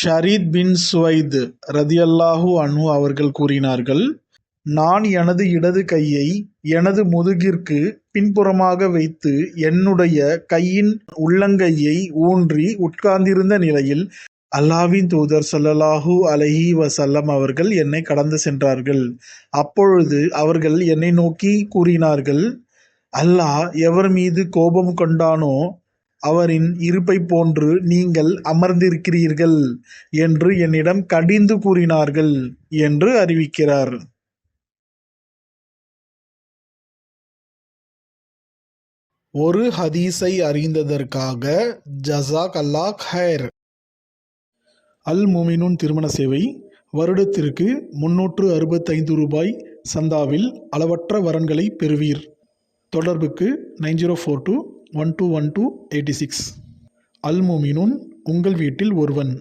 ஷரீத் பின் சுவைத் ரதியல்லாஹு அன்ஹு அவர்கள் கூறினார்கள், நான் எனது இடது கையை எனது முதுகிற்கு பின்புறமாக வைத்து என்னுடைய கையின் உள்ளங்கையை ஊன்றி உட்கார்ந்திருந்த நிலையில் அல்லாஹ்வின் தூதர் ஸல்லல்லாஹு அலைஹி வஸல்லம் அவர்கள் என்னை கடந்து சென்றார்கள். அப்பொழுது அவர்கள் என்னை நோக்கி கூறினார்கள், அல்லாஹ் எவர் மீது கோபம் கொண்டானோ அவரின் இருப்பை போன்று நீங்கள் அமர்ந்திருக்கிறீர்கள் என்று என்னிடம் கடிந்து கூறினார்கள் என்று அறிவிக்கிறார். ஒரு ஹதீஸை அறிந்ததற்காக ஜஸாக் அல்லாஹ் ஹைர். அல் முமினூன் திருமண சேவை வருடத்திற்கு 365 ரூபாய் சந்தாவில் அளவற்ற வரன்களை பெறுவீர். தொடர்புக்கு 9042 121286. அல் முமினூன், உங்கள் வீட்டில் ஒருவன்.